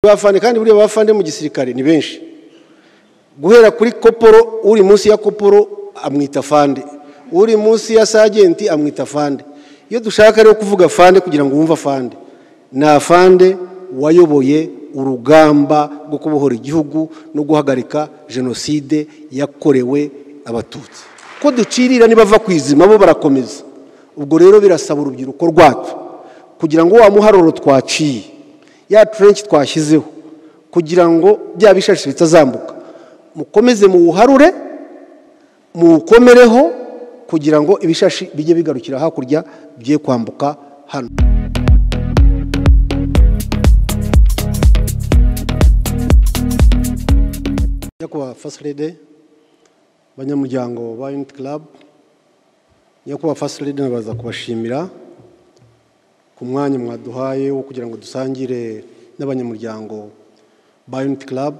Bafande kandi buriya bafande mu gisirikare ni benshi. Guhera kuri koporo, uri munsi ya koporo amwita fande, uri munsi ya sergeant amwita fande. Iyo dushaka rero kuvuga fande kugira ngo wumva fande, na fande wayoboye urugamba rwo kubohora igihugu no guhagarika genocide yakorewe abatutsi. Ko ducirira nibava kwizima bo barakomeza. Ubwo rero birasaba urubyiruko rwacu kugira ngo wa muharuro twaciye, ya trench twashyizeho, kugira ngo bya bishashi bitazambuka, mukomeze mu buharure, mukomereho kugira ngo ibishashi bijye bigarukira hakurya bye kwambuka hano. Nyakubahwa First Lady, banyamuryango ba Unity Club, nyakubahwa First Lady, nabaza kubashimira ku mwanya mwaduhaye wo kugira ngo dusangire n'abanyamuryango ba Unity Club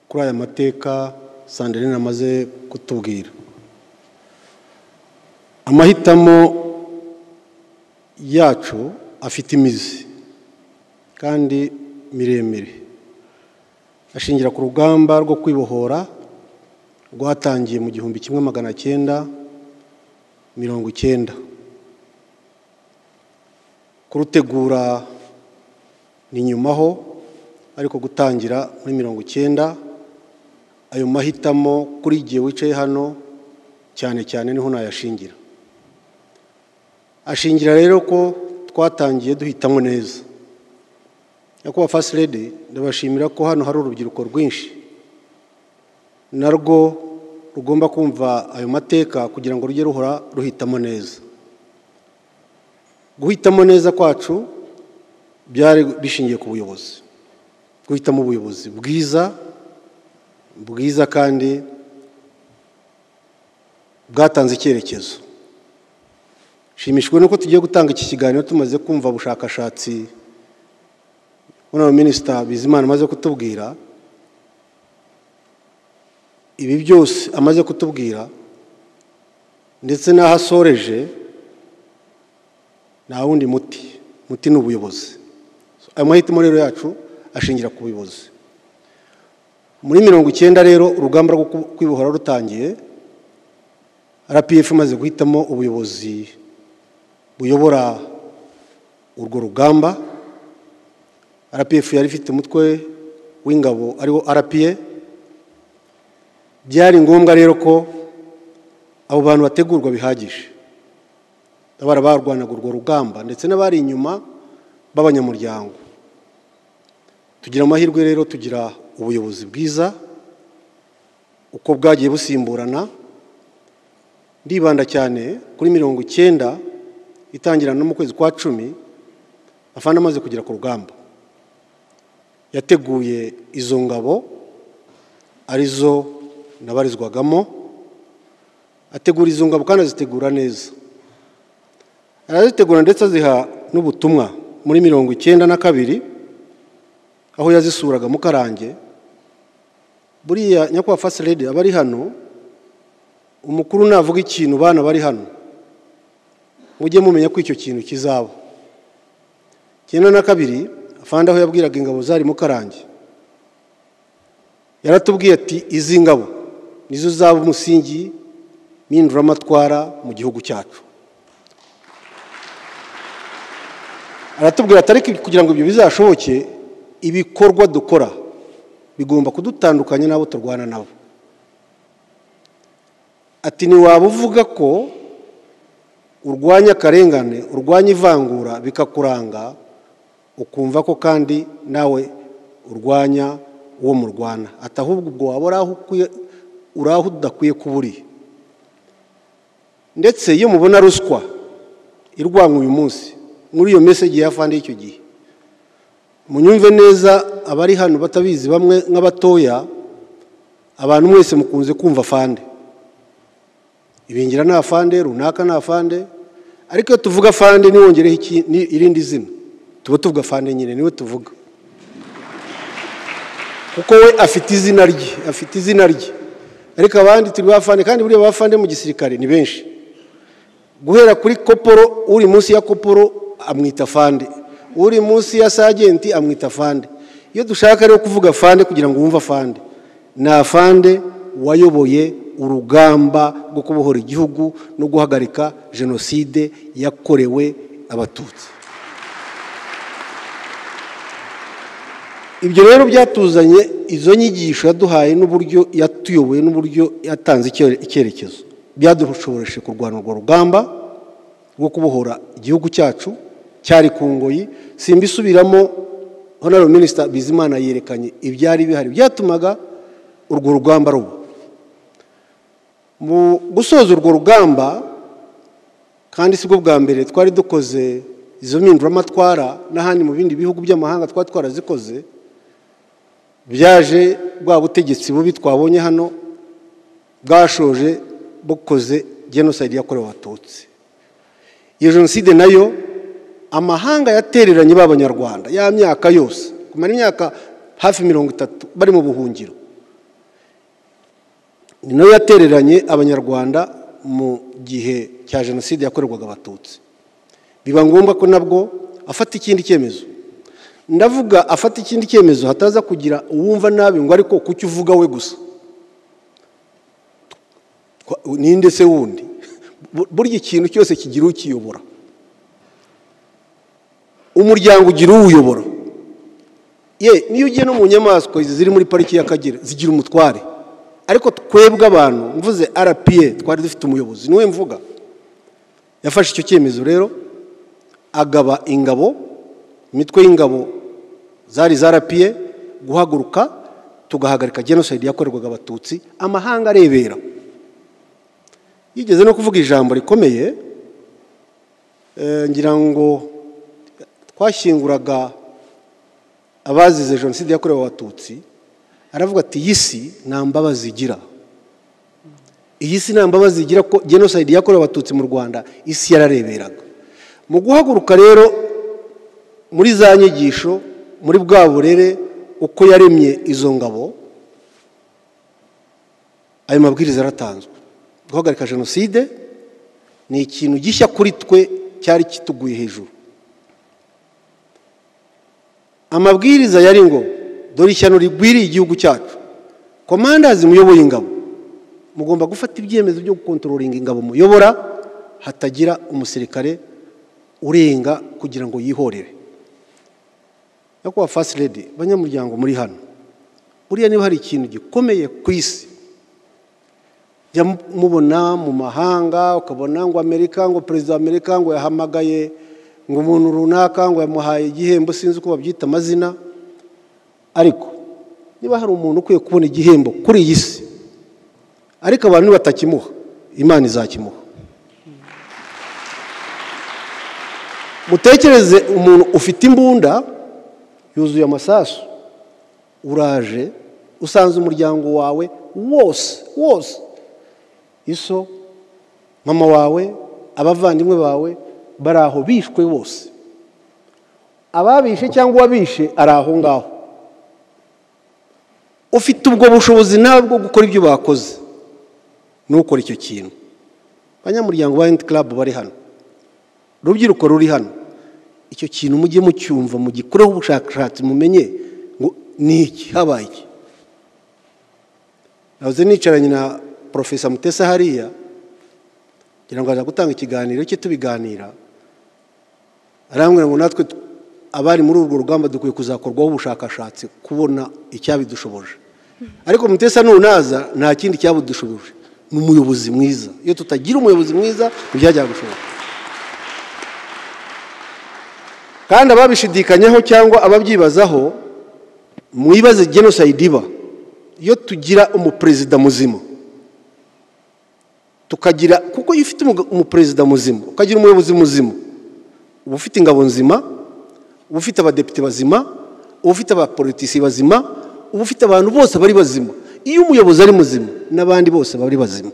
kuri aya mateka Sandrine amaze kutubwira. Amahitamo yacu afite imizi kandi miremire, ashingira ku rugamba rwo kwibohora rwatangiye mu 1990. Kurutegura ni nyumaho, ariko gutangira muri 1990. Ayo mahitamo kuri giye wicaye hano cyane cyane niho nayashingira. Ashingira rero ko twatangiye duhitamo neza. Nyakubahwa First Lady, ndabashimira ko hano hari urubyiruko rwinshi narwo rugomba kumva ayo mateka kugira ngo rujye ruhora ruhitamo neza. Guhitamo neza kwacu byari bishingiye ku buyobozi, guhitamo ubuyobozi bwiza kandi bwatanze icyerekezo. Shimishwe nuko tugiye gutanga iki kiganiro tumaze kumva ubushakashatsi Honorable Minister Bizimana amaze kutubwira. Ibi byose amaze kutubwira ndetse n'ahasoreje na wundi muti n'ubuyobozi. Ayo mahitamo rero yacu ashingira ku buyobozi. Muri 1990 rero urugamba rwo kwibohora rutangiye, RPF maze guhitamo ubuyobozi buyobora urwo rugamba. RPF yari ifite umutwe w'ingabo ariwo RPA. Byari ngombwa rero ko abo bantu bategurwa bihagije, abara barwanaga urwo rugamba ndetse n'abari inyuma b'abanyamuryango. Tugira amahirwe rero, tugira ubuyobozi bwiza uko bwagiye busimburana. Ndibanda cyane kuri 1990 itangirana no mu kwezi kwa 10, afande amaze kugera ku rugamba. Yateguye izo ngabo arizo nabarizwagamo, ategura izo ngabo kandi azitegura neza. Arazitegura ndetse aziha n'ubutumwa muri 1992 aho yazisuraga mu Karange. Buriya nyakubahwa First Lady, abari hano umukuru navuga ikintu bana bari hano mujye mumenya ko icyo kintu kizaba. 1992 afande aho yabwiraga ingabo zari mu Karange, yaratubwiye ati izi ngabo nizo zaba umusingi mpinduramatwara mu gihugu cyacu. Aratubwira atari kugira ngo ibyo bizashoboke, ibikorwa dukora bigomba kudutandukanya nabo turwana nabo. Ati ni waba uvuga ko urwanya karengane, urwanya ivangura bikakuranga, ukumva ko kandi nawe urwanya uwo murwana. Atahubwo ubwo wabora uraho udakwiye kuburi. Ndetse iyo mubona ruswa irwanwa uyu munsi muri iyo message ya fande y'icyo gihe, munyumve neza abari hano batabizi bamwe nk'abatoya, abantu mwese mukunze kumva fande. Ibingira na fande, runaka na fande, ariko iyo tuvuga fande niwongereho irindi zina tuba tuvuga fande nyine niwe tuvuga. Kuko we afite izina rye, ariko abandi turi bafande kandi buriya bafande mu gisirikare ni benshi. Guhera kuri koporo, uri munsi ya koporo amwita fande, uri munsi ya sergeant amwita fande. iyo dushaka rero kuvuga afande kugira ngo wumve afande, ni afande wayoboye urugamba rwo kubohora igihugu no guhagarika jenoside yakorewe abatutsi. Ibyo rero byatuzanye izo nyigisho yaduhaye n'uburyo yatuyoboye n'uburyo yatanze icyerekezo, byadushoboreshe kurwana urwo rugamba rwo kubohora igihugu cyacu cyari ku ngoyi. Simbisubiramo, Honorable Minister Bizimana yerekanye ibyari bihari byatumaga urwo rugamba ruba. Mu gusoza urwo rugamba, kandi sibwo bwa mbere twari dukoze izo mpinduramatwara, n'ahandi mu bindi bihugu by'amahanga twari twarazikoze, byaje bwa butegetsi bubi twabonye hano bwashoje bukoze genocide yakorewe abatutsi. Iyo jenoside nayo amahanga yatereranye b'abanyarwanda ya myaka yose, kumara imyaka hafi 30 bari mu buhungiro, ni nayo yatereranye abanyarwanda mu gihe cya jenoside yakorerwaga abatutsi. Biba ngombwa ko nabwo afata ikindi cyemezo. Ndavuga afata ikindi cyemezo hataza kugira uwumva nabi ngo ariko kuki uvuga we gusa, ninde se wundi? Burya ikintu cyose kigira ukiyobora. Umuryango ugira uwuyobora. Niyo ugiye no mu nyamaswa ziri muri pariki y'Akagera zigira umutware, ariko twebwe abantu, mvuze RPA, twari dufite umuyobozi, niwe mvuga. Yafashe icyo cyemezo rero, agaba ingabo, imitwe y'ingabo zari za RPA, guhaguruka tugahagarika genocide yakorerwaga abatutsi, amahanga arebera. Yigeze no kuvuga ijambo rikomeye, ngira ngo twashyinguraga abazize jenoside yakorewe abatutsi, aravuga ati iyi si nta mbabazi igira. Iyi si nta mbabazi igira ko genocide yakorewe abatutsi mu Rwanda isi yarareberaga. Mu guhaguruka rero muri za nyigisho, muri bwa burere uko yaremye izo ngabo, ayo mabwiriza aratanzwe. Guhagarika jenoside ni ikintu gishya kuri twe cyari kituguye hejuru. Amabwiriza yari ngo dore ishyano rigwiriye igihugu cyacu, commanders muyoboye ingabo mugomba gufata ibyemezo byo gukontrolinga ingabo muyobora, hatagira umusirikare urenga kugira ngo yihorere. Yakwa first lady, banyamuryango muri hano, buriya niba hari ikintu gikomeye ku isi, jya mubona mu mahanga ukabona ngo Amerika, ngo president wa Amerika ngo yahamagaye ngo umuntu runaka ngo yamuhaye igihembo, sinzi uko babyita amazina, ariko niba hari umuntu ukwiye kubona igihembo kuri iyi si ariko abantu batakimuha, Imana izakimuha. Mutekereze umuntu ufite imbunda yuzuye amasasu, uraje usanze umuryango wawe wose, iso, mama wawe, abavandimwe bawe bari aho bishwe bose, ababishe cyangwa wabishe ari aho ngaho. Ufite ubwo bushobozi nawe bwo gukora ibyo bakoze, nukora icyo kintu. Banyamuryango ba Unity Club bari hano, rubyiruko ruri hano, icyo kintu mujye mucyumva, mugikoreho ubushakashatsi, mumenye ngo ni iki habaye iki. Nahoze nicaranye na Professor Mutesa hariya, ngira ngo aza gutanga ikiganiro cye tubiganira, arambwira ngo natwe abari muri urwo rugamba dukwiye kuzakorwaho ubushakashatsi kubona icyabidushoboje. Ariko Mutesa nunaza nta kindi cyabudushoboje, ni umuyobozi mwiza. Iyo tutagira umuyobozi mwiza ntibyajya gushoboka. Kandi ababishidikanyaho cyangwa ababyibazaho, mwibaze genocide iba iyo tugira umuperezida muzima, tukagira, kuko iyo ufite umuperezida muzima ukagira umuyobozi muzima, uba ufite ingabo nzima, uba ufite abadepite bazima, uba ufite abapolitisi bazima, uba ufite abantu bose bari bazima. Iyo umuyobozi ari muzima n'abandi bose bari bazima.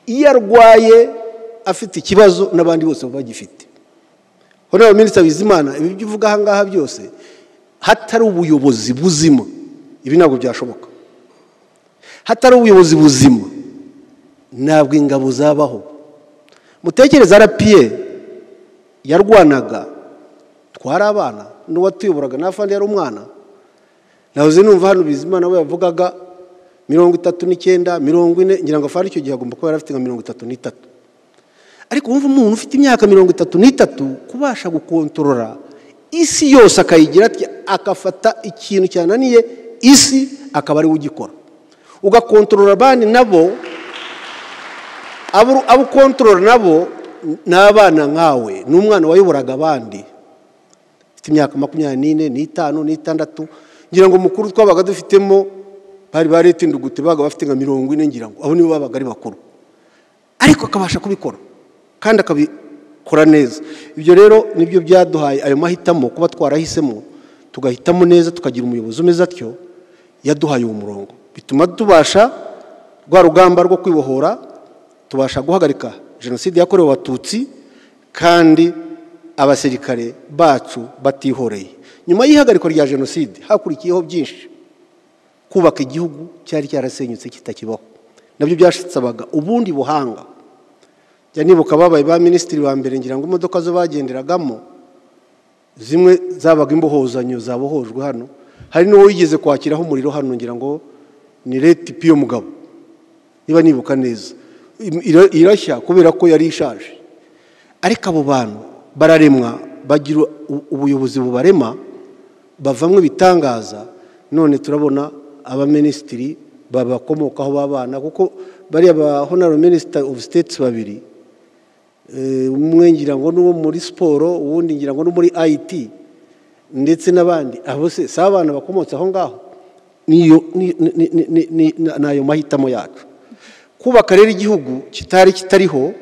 Iyo arwaye afite ikibazo n'abandi bose baba bagifite. Honorable Minister Bizimana, ibi byo uvuga aha ngaha byose hatari ubuyobozi buzima, ibi ntabwo byashoboka. Hatari ubuyobozi buzima ntabwo ingabo zabaho. Mutekereza RPA yarwanaga, twari abana, n'uwatuyoboraga n'afandi yari umwana, nahoze numva hano Bizimana we yavugaga 39 40 ngira ngo afari icyo gihe agomba kuba yarafite nka 33. Ariko wumva umuntu ufite imyaka 33 kubasha gukontorora isi yose akayigira ati akafata ikintu cyananiye isi akaba ari ugikora, ugakontorora abandi nabo abo kontrol nabo n'abana nkawe n'umwana wayoboraga abandi ufite imyaka 24 n'itanu ngira ngo mukuru twabaga dufitemo bari baretindugute baga bafite nka 40 ngira ngo abo nibo babaga ari bakuru, ariko akabasha kubikora kandi akabikora neza. Ibyo rero nibyo byaduhaye ayo mahitamo kuba twarahisemo tugahitamo neza tukagira umuyobozi umeze atyo, yaduhaye uwo murongo bituma tubasha rwa rugamba rwo kwibohora, tubasha guhagarika jenoside yakorewe Abatutsi kandi abasirikare bacu batihoreye. Nyuma y'ihagarikwa rya jenoside hakurikiyeho byinshi, kubaka igihugu cyari cyarasenyutse kitakibaho, nabyo byashabaga ubundi buhanga. Jya nibuka babaye ba minisitiri wa mbere ngira ngo imodoka zo bagenderagamo zimwe zabaga imbohozanyo zabohojwe hano, hari no wigeze kwakiraho umuriro hano ngira ngo ni Leti Pio Mugabo niba nibuka neza, irashya kubera ko yari ishaje. Ariko abo bantu bararemwa bagira ubuyobozi bubarema bavamwe bitangaza, none turabona aba minisitiri babakomokaho babana, kuko bari aba honorable minister of states babiri, umwe ngira ngo n'uwo muri siporo, uwundi ngira ngo no muri IT ndetse n'abandi, abo se sabana bakomotse aho ngaho. Niyo nayo mahitamo yacu kubaka rero igihugu kitariho,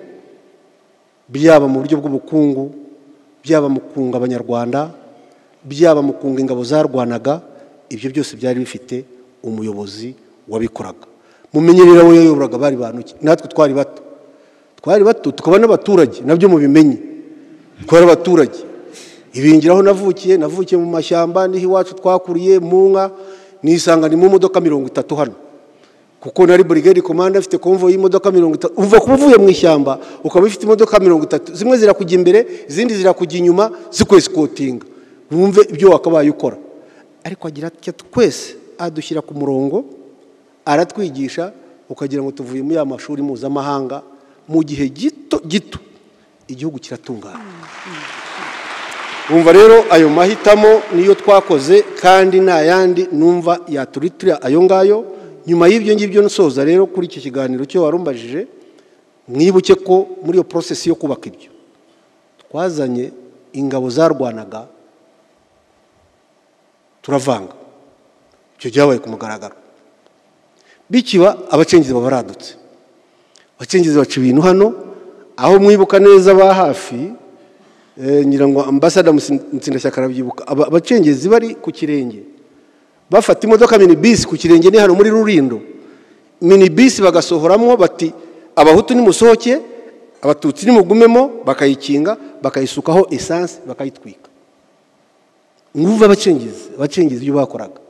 byaba mu buryo bw'ubukungu, byaba mu kunga abanyarwanda, byaba mu kunga ingabo zarwanaga, ibyo byose byari bifite umuyobozi wabikoraga. Mumenyerera we yayoboraga bari bantu, natwe twari bato tukaba n'abaturage, nabyo mubimenye twari abaturage. Ibingiraho navukiye mu mashyamba, niho iwacu twakuriye mu nka, nisanga ni mu modoka 30 hano, kuko nari brigade commander afite convoy y'imodoka 30. Uva kuvuye mu ishyamba ukaba ufite imodoka 30, zimwe zirakujya imbere izindi zirakujya inyuma zikwescotinga, wumve ibyo wakabaye ukora. Ariko agira ati twese adushyira ku murongo, aratwigisha, ukagira ngo tuvuye mu ya mashuri mpuzamahanga, mu gihe gito igihugu kiratungana. Umva rero ayo mahitamo niyo twakoze, kandi nayandi numva yaturitira ayo ngayo. Nyuma y'ibyo ngibyo nsoza rero kuri iki kiganiro cyo warumbajije, mwibuke ko muri iyo process yo kubaka ibyo twazanye ingabo zarwanaga turavanga, icyo cyabaye ku mugaragaro. Bikiba abacengezi babaradutse, abacengezi baca ibintu hano, aho mwibuka neza ba hafi ngira ngo ambassador Mutsindashyaka arabyibuka, abacengezi bari ku kirenge bafata imodoka minibus ku kirenge ni hano muri Rurindo, minibus bagasohoramwo bati abahutu ni musohoke, abatutsi ni mugumemo, bakayikinga bakayisukaho essence bakayitwika. Nguva abacengezi ibyo bakoraga.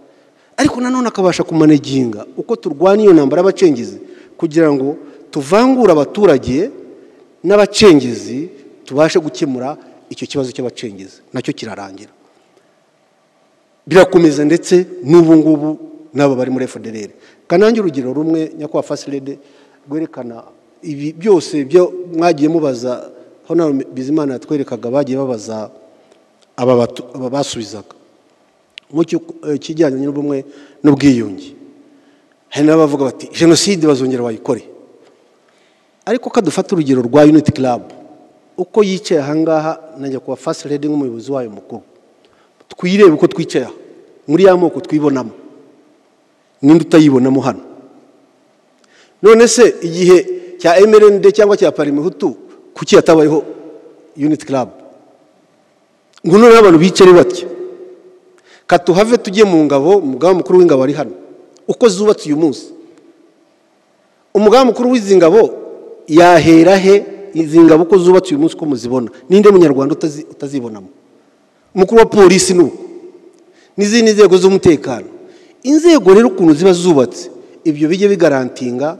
Ariko nanone akabasha kumaneginga uko turwana iyo ntambara y'abacengezi, kugira ngo tuvangura abaturage n'abacengezi tubashe gukemura icyo kibazo cy'abacengezi, nacyo kirarangira. Birakomeza ndetse n'ubu ngubu nabo bari muri FDLR. Kanange urugero rumwe nyakwa Fasilede gwerekana ibi byose byo mwagiye mubaza, hano Bizimana yatwerekaga bagiye babaza aba basubizaga mu kijyanye n'ubumwe n'ubwiyunge. Hari n'abavuga bati jenoside bazongera bayikore. Ariko kadufata urugero rwa Unity Club, uko yicaye ahangaha najya kuba First Lady nk'umuyobozi wayo mukuru, twirebe uko twicaye muri ya moko twibonamo, ninde utayibonamo hano. None se igihe cya MRND cyangwa cya Parimehutu kuki yatabayeho Unity Club? Ngo none abantu bicare batya, katuhave tujye mu ngabo, umugaba mukuru w'ingabo ari hano uko zubatse uyu munsi. Umugaba mukuru w'izi ngabo yahera he izi ngabo uko zubatse uyu munsi ko muzibona? Ninde munyarwanda utazibonamo? Umukuru wa polisi nuko, n'izindi nzego z'umutekano. Inzego rero ukuntu ziba zubatse, ibyo bijye bigarantinga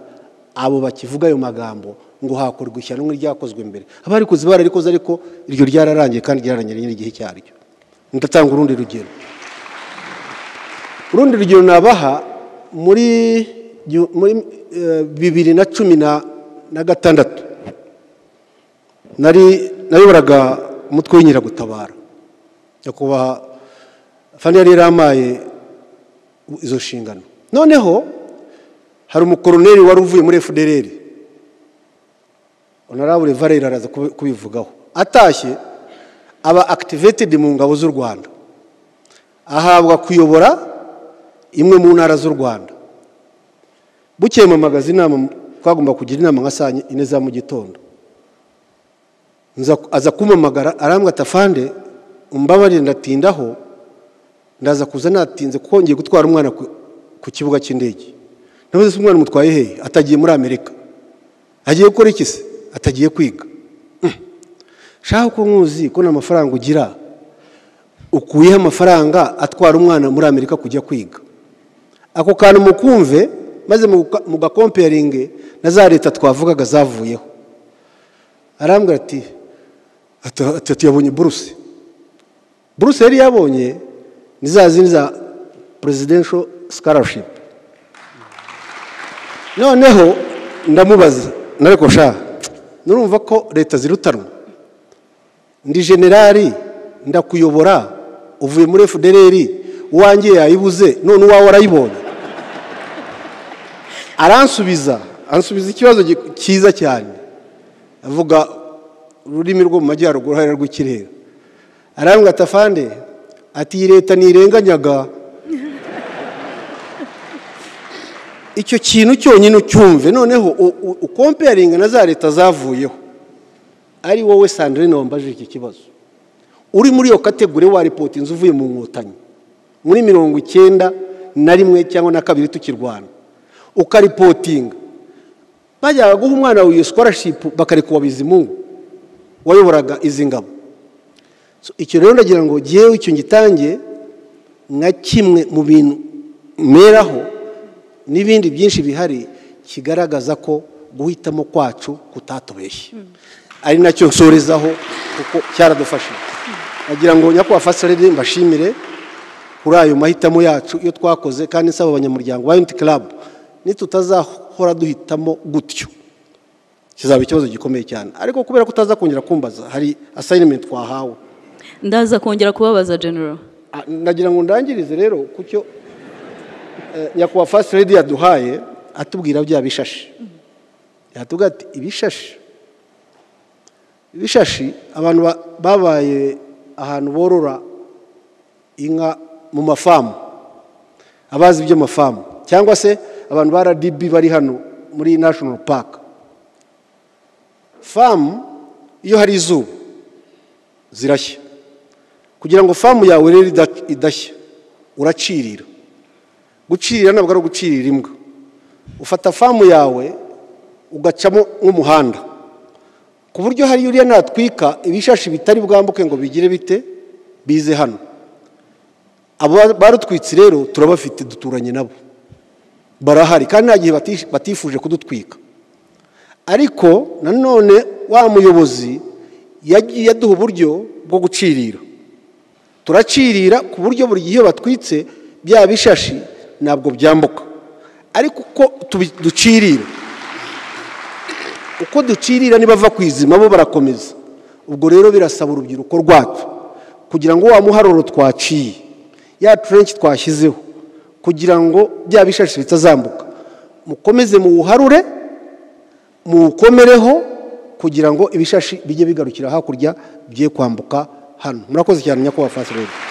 abo bakivuga ayo magambo ngo hakorwa ishyano ryakozwe mbere. Abari kuzibara ariko iryo ryararangiye kandi ryarangiranye n'igihe cyaryo. Ndatanga urundi rugero. urundi rugero nabaha muri 2016 nayoboraga umutwe w'inkeragutabara nyakubahwa Fani yari yaramaye izo nshingano. Noneho hari umukoroneri wari uvuye muri FDLR, Honorable Valera araza kubivugaho, atashye aba activated mu ngabo z'u Rwanda, ahabwa kuyobora imwe mu ntara z'u Rwanda. Bukeye mu magazine inama twagomba kugira inama nka saa 4 za mu gitondo, aza kumamagara arambwa atafande umbabarire ndatindaho, ndaza kuza natinze kuko ngiye gutwara umwana ku kibuga cy'indege. Navuze umwana mutwaye hehe? Atagiye muri Amerika. Agiye gukora iki se? Atagiye kwiga. Shaka ko nkuzi ko n'amafaranga ugira ukuyeho amafaranga atwara umwana muri Amerika kujya kwiga. Ako kantu mukumve maze mu comparing na za leta twavugaga zavuyeho. Arambwira ati yabonye buruse. Buruse yari yabonye ni za presidential scholarship. Noneho ndamubaza nareko sha nurumva ko leta zirutanwa, ndi generali ndakuyobora uvuye muri FDLR uwanjye yayibuze none uwawe arayibonye. Ansubiza ikibazo cyiza cyane, avuga ururimi rwo mu majyaruguru hari rw'ikirere. Arambwira atafande ati leta nirenganyaga. Icyo kintu cyonyine ucyumve, noneho ukomparinga na za leta zavuyeho. Ari wowe Sandrine wambaje iki kibazo, uri muri iyo kategori wa report inzu uvuye mu Nkotanyi muri 91 cyangwa na 2 tukirwana, ukaripotinga bajyaga guha umwana wiyo scholarship bakarekuwa Bizimungu wayoboraga izi ngabo. Icyo rero ndagira ngo giyewe icyo ngitange nka kimwe mu bintu meraho n'ibindi byinshi bihari kigaragaza ko guhitamo kwacu kutatubeshye. Ari nacyo nsorezaho kuko cyaradufashije. Nagira ngo nyakubahwa Fasalede mbashimire kuri ayo mahitamo yacu iyo twakoze, kandi nsaba abanyamuryango ba Unity Club nitutazahora duhitamo gutyo kizaba ikibazo gikomeye cyane. Ariko kubera kutaza kongera kumbaza, hari assignment twahawe ndaza kongera kubabaza General. Nagira ngo ndangirize rero kucyo nyakubahwa Fasalede yaduhaye atubwira bya bishashi. Yatubwira ati ibishashi abantu babaye ahantu borora inka mu mafamu, abazi ibyo mafamu, cyangwa se abantu ba RDB bari hano muri National Park. Famu iyo hari izuba zirashya, kugira ngo famu yawe rero idashya uracirira. Gucirira ntabwo ari ugucirira imbwa. Ufata famu yawe ugacamo nk'umuhanda ku buryo hari uriya natwika ibishashi bitari bwambuke ngo bigire bite bize hano. Abo barutwitse rero turabafite, duturanye nabo barahari kandi nta gihe batifuje kudutwika. Ariko nanone wa muyobozi yagiye aduha uburyo bwo gucirira, turacirira ku buryo buri gihe batwitse bya bishashi ntabwo byambuka. Ariko uko ducirira nibava kwizima bo barakomeza. Ubwo rero birasaba urubyiruko rwacu kugira ngo wa muharuro twaciye, ya trench twashyizeho, kugira ngo bya bishashi bitazambuka, mukomeze mu buharure mukomereho kugira ngo ibishashi bijye bigarukira hakurya bye kwambuka hano. Murakoze cyane nyakubahwa Fasalede.